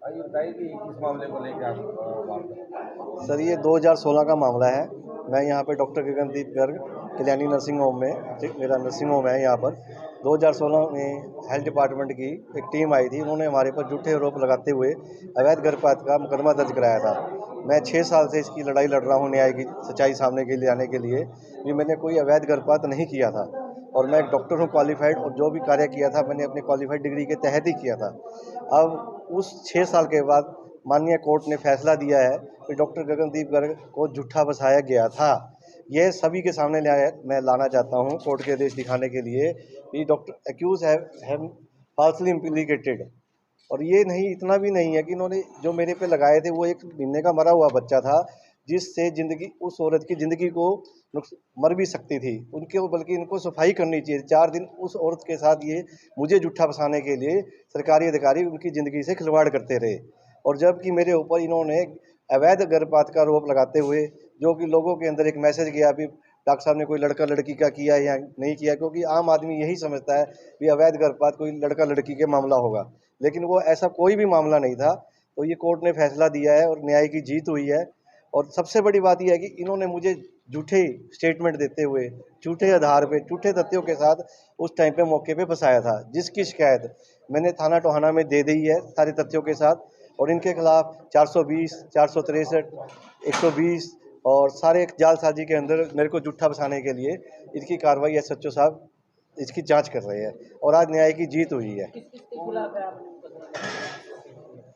आइए बताइए कि किस मामले को लेकर आप बात कर रहे हैं। सर ये 2016 का मामला है। मैं यहाँ पे doctor Gagandeep Garg Kalyani nursing home में, मेरा नर्सिंग होम है यहाँ पर। 2016 में हेल्थ डिपार्टमेंट की एक टीम आई थी। उन्होंने हमारे पर झूठे आरोप लगाते हुए अवैध गर्भपात का मुकदमा दर्ज कराया था। मैं 6 साल से इसकी लड़ाई लड़ रहा हूँ न्याय की सच्चाई सामने के लिए आने के लिए कि मैंने कोई अवैध गर्भपात नहीं किया था और मैं एक डॉक्टर हूँ क्वालिफाइड, और जो भी कार्य किया था मैंने अपनी क्वालिफाइड डिग्री के तहत ही किया था। अब उस 6 साल के बाद माननीय कोर्ट ने फैसला दिया है कि डॉक्टर गगनदीप गर्ग को झूठा फंसाया गया था। यह सभी के सामने मैं लाना चाहता हूं कोर्ट के आदेश दिखाने के लिए कि डॉक्टर एक्यूज है फाल्सली इम्प्लीकेटेड। और ये नहीं, इतना भी नहीं है कि इन्होंने जो मेरे पे लगाए थे वो 1 महीने का मरा हुआ बच्चा था, जिससे जिंदगी, उस औरत की जिंदगी को मर भी सकती थी उनके, बल्कि इनको सफाई करनी चाहिए। 4 दिन उस औरत के साथ ये मुझे झूठा फंसाने के लिए सरकारी अधिकारी उनकी ज़िंदगी से खिलवाड़ करते रहे। और जबकि मेरे ऊपर इन्होंने अवैध गर्भपात का आरोप लगाते हुए, जो कि लोगों के अंदर एक मैसेज गया अभी डॉक्टर साहब ने कोई लड़का लड़की का किया या नहीं किया, क्योंकि आम आदमी यही समझता है कि अवैध गर्भपात कोई लड़का लड़की के मामला होगा, लेकिन वो ऐसा कोई भी मामला नहीं था। तो ये कोर्ट ने फैसला दिया है और न्याय की जीत हुई है। और सबसे बड़ी बात यह है कि इन्होंने मुझे झूठे स्टेटमेंट देते हुए, झूठे आधार पे, झूठे तथ्यों के साथ उस टाइम पे मौके पे फंसाया था, जिसकी शिकायत मैंने थाना टोहाना में दे दी है सारे तथ्यों के साथ। और इनके खिलाफ 420, 463, 120 और सारे जालसाजी के अंदर मेरे को झूठा फंसाने के लिए इनकी कार्रवाई एसएचओ साहब इसकी जांच कर रहे हैं और आज न्याय की जीत हुई है।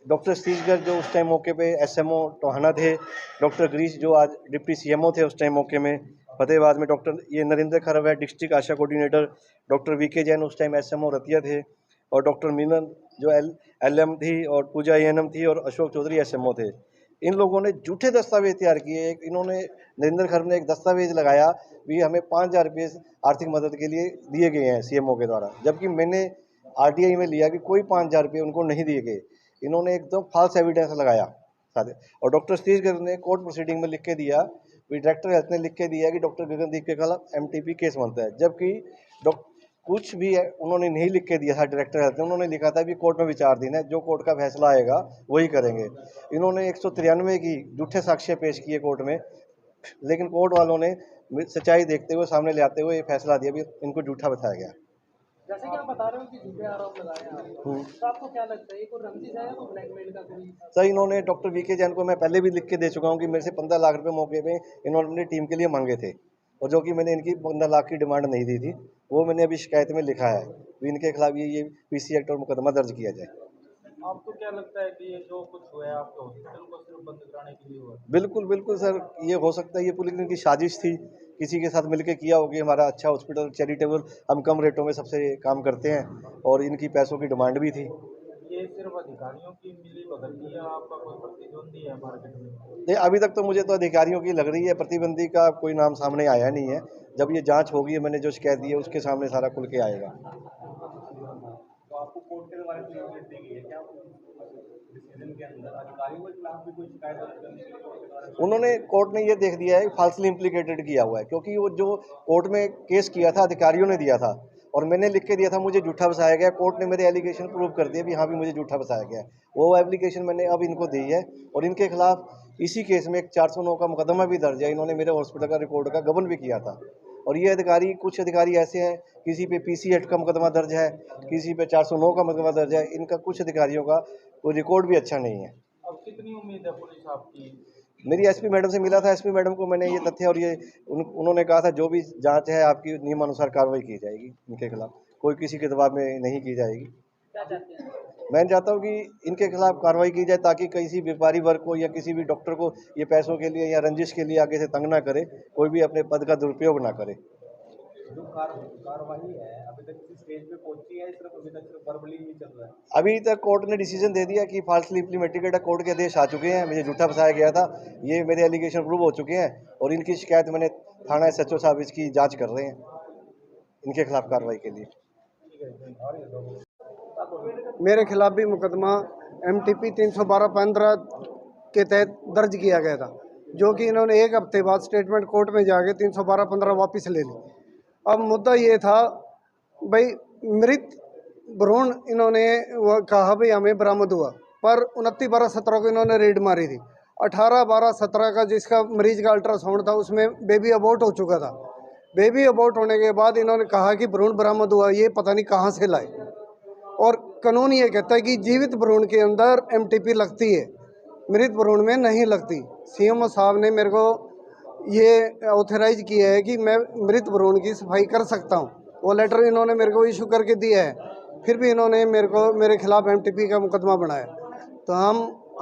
डॉक्टर सतीश जो उस टाइम मौके पे एसएमओ टोहाना थे, डॉक्टर गिरीश जो आज डिप्टी सीएमओ थे उस टाइम मौके में फतेहाबाद में, डॉक्टर ये नरेंद्र खरव है डिस्ट्रिक्ट आशा कोऑर्डिनेटर, डॉक्टर वीके जैन उस टाइम एसएमओ रतिया थे, और डॉक्टर मीनन जो एलएम थी, और पूजा एएनएम थी, और अशोक चौधरी एसएमओ थे। इन लोगों ने झूठे दस्तावेज तैयार किए। इन्होंने, नरेंद्र खरव ने एक दस्तावेज लगाया भी हमें 5,000 रुपये आर्थिक मदद के लिए दिए गए हैं सीएमओ के द्वारा, जबकि मैंने आरटीआई में लिया कि कोई 5,000 रुपये उनको नहीं दिए गए। इन्होंने एकदम फॉल्स एविडेंस लगाया सारे। और डॉक्टर सतीश गर्ग ने कोर्ट प्रोसीडिंग में लिख के दिया, डायरेक्टर हेल्थ ने लिख के दिया कि डॉक्टर गगनदीप के खिलाफ एमटीपी केस बनता है, जबकि कुछ भी है उन्होंने नहीं लिख के दिया था। डायरेक्टर हेल्थ ने, उन्होंने लिखा था कि कोर्ट में विचाराधीन है, जो कोर्ट का फैसला आएगा वही करेंगे। इन्होंने 193 की झूठे साक्ष्य पेश किए कोर्ट में, लेकिन कोर्ट वालों ने सच्चाई देखते हुए, सामने ले आते हुए ये फैसला दिया भी इनको झूठा बताया गया। जैसे कि आप बता रहे हो कि झूठे आरोप लगाए हैं आप, तो आपको क्या लगता है ये कोई रंजिश है या कोई ब्लैकमेल का कोई? सर, इन्होंने डॉक्टर वीके जैन को मैं पहले भी लिख के दे चुका हूँ कि मेरे से 15 लाख रुपए मौके पे इन्होंने अपनी टीम के लिए मांगे थे, और जो कि मैंने इनकी 15 लाख की डिमांड नहीं दी थी, वो मैंने अभी शिकायत में लिखा है तो इनके खिलाफ ये पीसी एक्ट और मुकदमा दर्ज किया जाए। आपको क्या लगता है कि ये जो कुछ हुआ है आपके हॉस्पिटल को सिर्फ बंद कराने के लिए हुआ? बिल्कुल बिल्कुल सर, ये हो सकता है ये पूरी इनकी साजिश थी, किसी के साथ मिलकर किया होगी। हमारा अच्छा हॉस्पिटल चैरिटेबल, हम कम रेटों में सबसे काम करते हैं, और इनकी पैसों की डिमांड भी थी। ये सिर्फ अधिकारियों की मिली भगत है या आपका कोई प्रतिद्वंदी है मार्केट में? नहीं, अभी तक तो मुझे तो अधिकारियों की लग रही है, प्रतिबंधी का कोई नाम सामने आया नहीं है। जब ये जांच होगी, मैंने जो शिकायत दी है उसके सामने सारा खुल के आएगा। तो आपको कोर्ट के द्वारा कोई नोटिस दी गई है क्या डिसीजन के अंदर अधिकारियों के खिलाफ भी कोई शिकायत दर्ज करने के लिए कोर्ट के द्वारा? उन्होंने, कोर्ट ने ये देख दिया है फाल्सली इम्प्लीकेटेड किया हुआ है, क्योंकि वो जो कोर्ट में केस किया था अधिकारियों ने दिया था, और मैंने लिख के दिया था मुझे झूठा फंसाया गया। कोर्ट ने मेरे एलिगेशन प्रूव कर दिया भी हाँ भी मुझे झूठा फंसाया गया। वो एप्लीकेशन मैंने अब इनको दी है, और इनके खिलाफ इसी केस में एक 409 का मुकदमा भी दर्ज है। इन्होंने मेरे हॉस्पिटल का रिकॉर्ड का गबन भी किया था। और ये अधिकारी, कुछ अधिकारी ऐसे हैं, किसी पे पीसी एक्ट का मुकदमा दर्ज है, किसी पे 409 का मुकदमा दर्ज है। इनका कुछ अधिकारियों का कोई रिकॉर्ड भी अच्छा नहीं है। अब कितनी उम्मीद है पुलिस आपकी? मेरी एसपी मैडम से मिला था, एसपी मैडम को मैंने ये तथ्य और ये उन्होंने कहा था जो भी जांच है आपकी नियमानुसार कार्रवाई की जाएगी, इनके खिलाफ कोई किसी के दबाव में नहीं की जाएगी। क्या चाहते हैं? मैं चाहता हूँ कि इनके खिलाफ कार्रवाई की जाए, ताकि किसी व्यापारी वर्ग को या किसी भी डॉक्टर को ये पैसों के लिए या रंजिश के लिए आगे से तंग ना करे, कोई भी अपने पद का दुरुपयोग ना करे। जो कार्रवाई है अभी तक किसी स्टेज पे पहुंची है, सिर्फ अभी तक सिर्फ वर्बली ही चल रहा है? अभी तक कोर्ट ने डिसीजन दे दिया कि फाल्सली इम्प्लीमेटेड, कोर्ट के आदेश आ चुके हैं, मुझे झूठा फंसाया गया था, ये मेरे एलिगेशन प्रूव हो चुके हैं, और इनकी शिकायत मैंने थाना एसएचओ साहब इसकी जांच कर रहे हैं इनके खिलाफ कार्रवाई के लिए। मेरे खिलाफ भी मुकदमा एमटीपी 312-15 के तहत दर्ज किया गया था, जो कि इन्होंने एक हफ्ते बाद स्टेटमेंट कोर्ट में जाके 312-15 वापस ले ली। अब मुद्दा ये था भाई, मृत भ्रूण इन्होंने वो कहा भाई हमें बरामद हुआ, पर 29/12/17 को इन्होंने रेड मारी थी। 18/12/17 का जिसका मरीज का अल्ट्रासाउंड था उसमें बेबी अबॉर्ट हो चुका था। बेबी अबॉर्ट होने के बाद इन्होंने कहा कि भ्रूण बरामद हुआ, ये पता नहीं कहाँ से लाए। और कानून ये कहता है कि जीवित भ्रूण के अंदर एमटीपी लगती है, मृत भ्रूण में नहीं लगती। सीएमओ साहब ने मेरे को ये ऑथराइज किया है कि मैं मृत भ्रूण की सफाई कर सकता हूँ। वो लेटर इन्होंने मेरे को इशू करके दिया है, फिर भी इन्होंने मेरे खिलाफ एमटीपी का मुकदमा बनाया। तो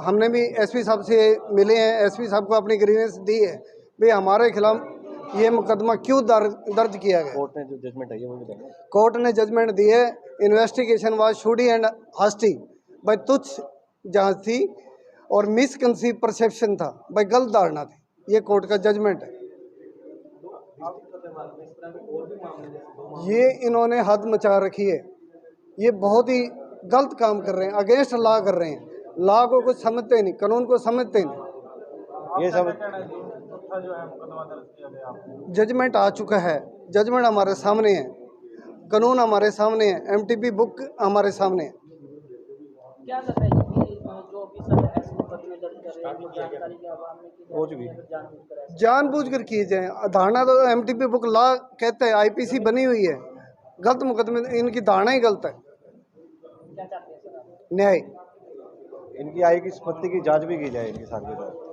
हमने भी एसपी साहब से मिले हैं, एसपी साहब को अपनी ग्रीवेंस दी है भाई हमारे खिलाफ ये मुकदमा क्यों दर्ज किया गया। कोर्ट ने जो जजमेंट है वो बताइए। कोर्ट ने जजमेंट दी है, इन्वेस्टिगेशन वाज शूडी एंड हास्टी भाई, तुच्छ जांच थी और मिसकंसीव परसेप्शन था भाई, गलत धारणा थी। ये कोर्ट का जजमेंट है। ये इन्होंने हद मचा रखी है, ये बहुत ही गलत काम कर रहे हैं, अगेंस्ट लॉ कर रहे हैं। लॉ को कुछ समझते नहीं, कानून को समझते नहीं। ये सब जजमेंट आ चुका है, जजमेंट हमारे सामने है, कानून हमारे सामने है, एमटीपी बुक हमारे सामने है। क्या लगता है कि जो ऑफिसर ऐसे मुकदमे दर्ज कर रहे हैं, जो जानकारी के अभाव में की हो चुकी है, जानबूझकर किए जाए। धारणा तो एमटीपी बुक लॉ कहता है, आईपीसी बनी हुई है, गलत मुकदमे इनकी धारणा ही गलत है। क्या चाहते हैं सर आप? न्याय। इनकी आय की संपत्ति की जांच भी की जाए इनके साथ के साथ।